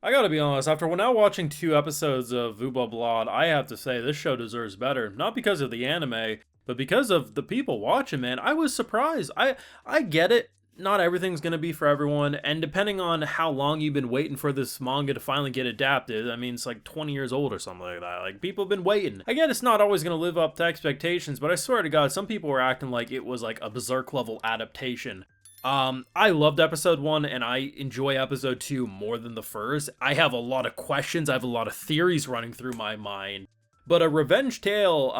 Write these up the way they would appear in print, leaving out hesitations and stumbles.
I gotta be honest, after now watching 2 episodes of Ubel Blatt, I have to say this show deserves better. Not because of the anime, but because of the people watching, man. I was surprised. I get it. Not everything's gonna be for everyone, and depending on how long you've been waiting for this manga to finally get adapted, I mean, it's like 20 years old or something like that. Like, people have been waiting. I get it's not always gonna live up to expectations, but I swear to God, some people were acting like it was like a Berserk level adaptation. I loved episode 1 and I enjoy episode 2 more than the first. I have a lot of questions, I have a lot of theories running through my mind. But a revenge tale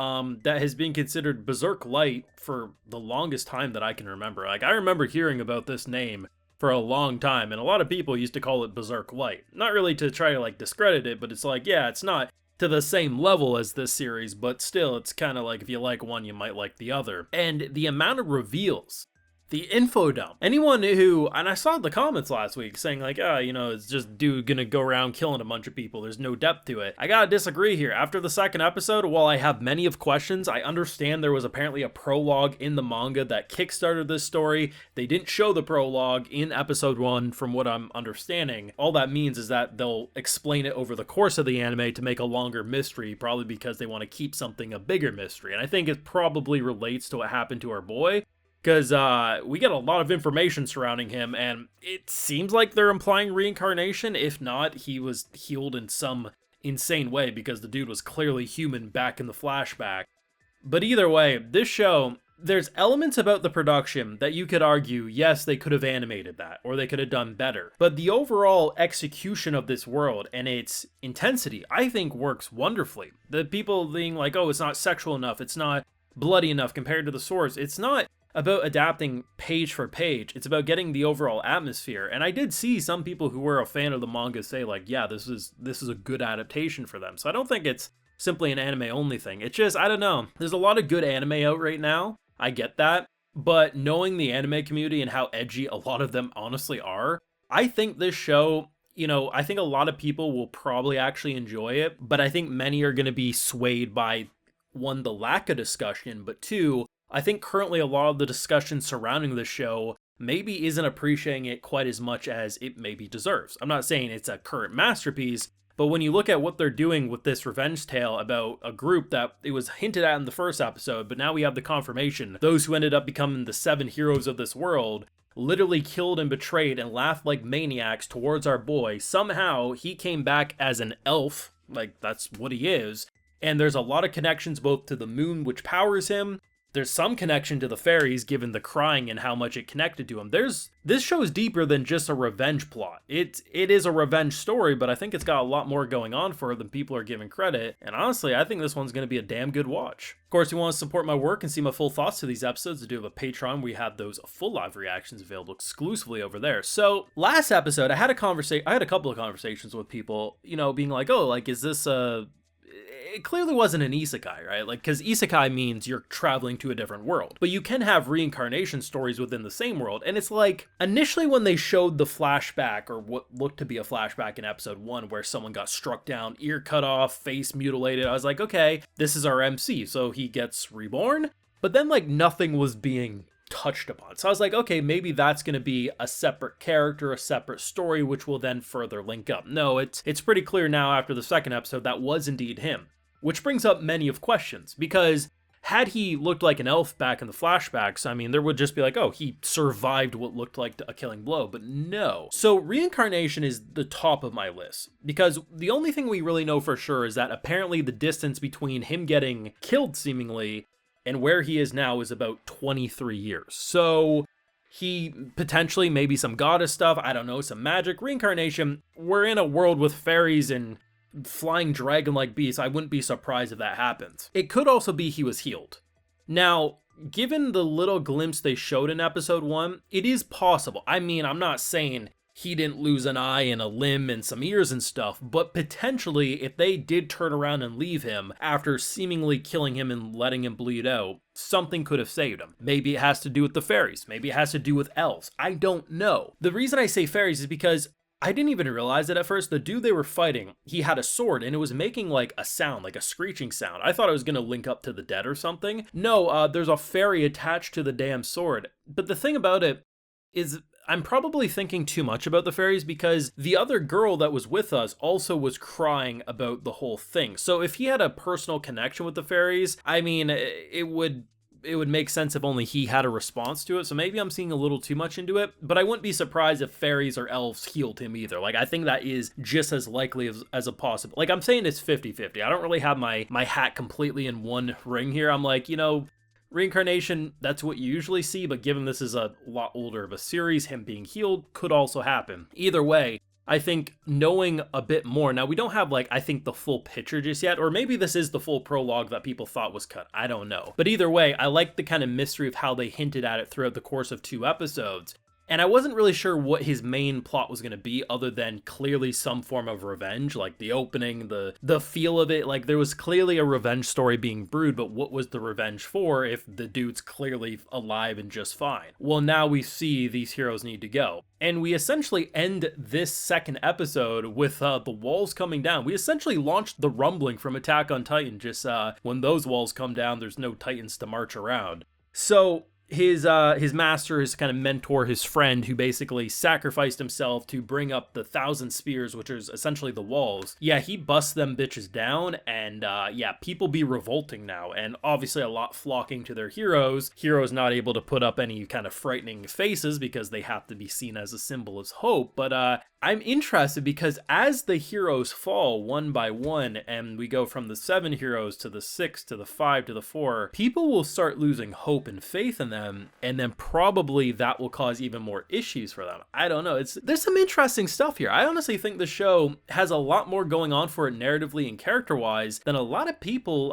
that has been considered Berserk Light for the longest time that I can remember. Like, I remember hearing about this name for a long time, and a lot of people used to call it Berserk Light. Not really to try to like discredit it, but it's like, yeah, it's not to the same level as this series, but still, it's kind of like if you like one, you might like the other. And the amount of reveals, the info dump. Anyone who, and I saw the comments last week saying like, it's just dude gonna go around killing a bunch of people. There's no depth to it. I gotta disagree here. After the second episode, while I have many of questions, I understand there was apparently a prologue in the manga that kickstarted this story. They didn't show the prologue in episode 1 from what I'm understanding. All that means is that they'll explain it over the course of the anime to make a longer mystery, probably because they want to keep something a bigger mystery. And I think it probably relates to what happened to our boy, because we get a lot of information surrounding him, and it seems like they're implying reincarnation. If not, he was healed in some insane way, because the dude was clearly human back in the flashback. But either way, this show, there's elements about the production that you could argue, yes, they could have animated that, or they could have done better. But the overall execution of this world and its intensity, I think, works wonderfully. The people being like, oh, it's not sexual enough, it's not bloody enough compared to the source, it's not about adapting page for page. It's about getting the overall atmosphere. And I did see some people who were a fan of the manga say like, yeah, this is a good adaptation for them. So I don't think it's simply an anime only thing. It's just, I don't know. There's a lot of good anime out right now. I get that. But knowing the anime community and how edgy a lot of them honestly are, I think this show, I think a lot of people will probably actually enjoy it. But I think many are going to be swayed by, one, the lack of discussion, but two, I think currently a lot of the discussion surrounding the show maybe isn't appreciating it quite as much as it maybe deserves. I'm not saying it's a current masterpiece, but when you look at what they're doing with this revenge tale about a group that it was hinted at in the first episode, but now we have the confirmation, those who ended up becoming the 7 heroes of this world, literally killed and betrayed and laughed like maniacs towards our boy. Somehow he came back as an elf, like that's what he is, and there's a lot of connections both to the moon, which powers him. There's some connection to the fairies given the crying and how much it connected to him. This show is deeper than just a revenge plot. It is a revenge story, but I think it's got a lot more going on for it than people are giving credit. And honestly, I think this one's going to be a damn good watch. Of course, if you want to support my work and see my full thoughts to these episodes, I do have a Patreon where we have those full live reactions available exclusively over there. So last episode, I had a couple of conversations with people, being like, oh, like, is this it clearly wasn't an isekai, right? Like, because isekai means you're traveling to a different world. But you can have reincarnation stories within the same world. And it's like, initially when they showed the flashback, or what looked to be a flashback in episode 1, where someone got struck down, ear cut off, face mutilated, I was like, okay, this is our MC, so he gets reborn? But then, like, nothing was being touched upon. So I was like, okay, maybe that's going to be a separate character, a separate story, which will then further link up. No, it's pretty clear now after the second episode that was indeed him. Which brings up many of questions, because had he looked like an elf back in the flashbacks, I mean, there would just be like, oh, he survived what looked like a killing blow, but no. So reincarnation is the top of my list, because the only thing we really know for sure is that apparently the distance between him getting killed seemingly and where he is now is about 23 years. So he potentially, maybe some goddess stuff, I don't know, some magic, reincarnation. We're in a world with fairies and flying dragon-like beasts. I wouldn't be surprised if that happens. It could also be he was healed. Now, given the little glimpse they showed in episode 1, it is possible. I mean, I'm not saying he didn't lose an eye and a limb and some ears and stuff, but potentially if they did turn around and leave him after seemingly killing him and letting him bleed out, something could have saved him. Maybe it has to do with the fairies. Maybe it has to do with elves. I don't know. The reason I say fairies is because I didn't even realize it at first. The dude they were fighting, he had a sword and it was making like a sound, like a screeching sound. I thought it was going to link up to the dead or something. No, there's a fairy attached to the damn sword. But the thing about it is, I'm probably thinking too much about the fairies because the other girl that was with us also was crying about the whole thing. So if he had a personal connection with the fairies, I mean, it would make sense if only he had a response to it. So maybe I'm seeing a little too much into it, but I wouldn't be surprised if fairies or elves healed him either. Like, I think that is just as likely as a possible. Like, I'm saying it's 50-50. I don't really have my hat completely in one ring here. I'm like, reincarnation, that's what you usually see, but given this is a lot older of a series, him being healed could also happen. Either way, I think knowing a bit more, now we don't have I think the full picture just yet, or maybe this is the full prologue that people thought was cut, I don't know. But either way, I like the kind of mystery of how they hinted at it throughout the course of 2 episodes. And I wasn't really sure what his main plot was going to be other than clearly some form of revenge, like the opening, the feel of it. Like there was clearly a revenge story being brewed, but what was the revenge for if the dude's clearly alive and just fine? Well, now we see these heroes need to go. And we essentially end this second episode with the walls coming down. We essentially launched the rumbling from Attack on Titan. Just when those walls come down, there's no Titans to march around. So his master, his kind of mentor, his friend, who basically sacrificed himself to bring up the 1,000 spears, which is essentially the walls. Yeah, he busts them bitches down, and people be revolting now, and obviously a lot flocking to their heroes. Heroes not able to put up any kind of frightening faces because they have to be seen as a symbol of hope, but I'm interested because as the heroes fall one by one, and we go from the 7 heroes to the 6 to the 5 to the 4, people will start losing hope and faith in them, and then probably that will cause even more issues for them. I don't know. There's some interesting stuff here. I honestly think the show has a lot more going on for it narratively and character-wise than a lot of people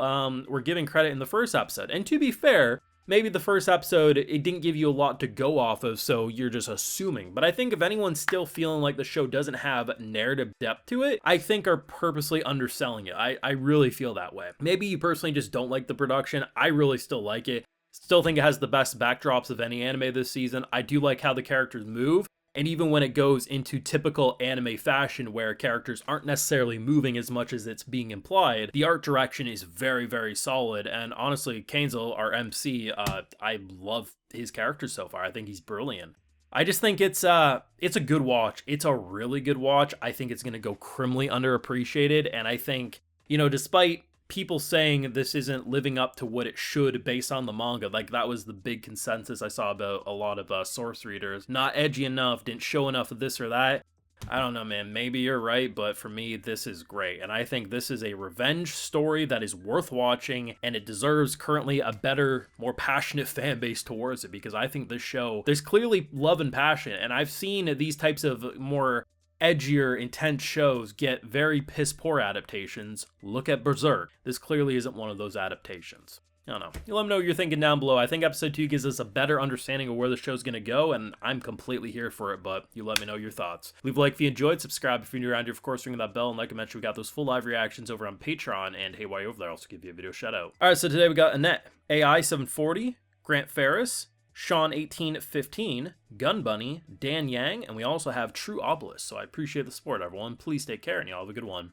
were giving credit in the first episode. And to be fair, maybe the first episode, it didn't give you a lot to go off of, so you're just assuming. But I think if anyone's still feeling like the show doesn't have narrative depth to it, I think are purposely underselling it. I really feel that way. Maybe you personally just don't like the production. I really still like it. Still think it has the best backdrops of any anime this season. I do like how the characters move. And even when it goes into typical anime fashion where characters aren't necessarily moving as much as it's being implied, the art direction is very, very solid. And honestly, Kainzel, our MC, I love his character so far. I think he's brilliant. I just think it's a good watch. It's a really good watch. I think it's going to go criminally underappreciated. And I think, despite people saying this isn't living up to what it should based on the manga, like that was the big consensus I saw about a lot of source readers. Not edgy enough, didn't show enough of this or that. I don't know, man, maybe you're right, but for me, this is great. And I think this is a revenge story that is worth watching, and it deserves currently a better, more passionate fan base towards it, because I think this show, there's clearly love and passion, and I've seen these types of more edgier, intense shows get very piss poor adaptations. Look at Berserk. This clearly isn't one of those adaptations. I don't know. You let me know what you're thinking down below. I think episode 2 gives us a better understanding of where the show's going to go, and I'm completely here for it, but you let me know your thoughts. Leave a like if you enjoyed, subscribe if you're new around here, of course, ring that bell, and like I mentioned, we got those full live reactions over on Patreon, and hey, while you're over there, I'll also give you a video shout out. Alright, so today we got Annette, AI 740, Grant Ferris, Sean 1815, Gun Bunny, Dan Yang, and we also have True Obelisk. So I appreciate the support, everyone. Please take care, and y'all have a good one.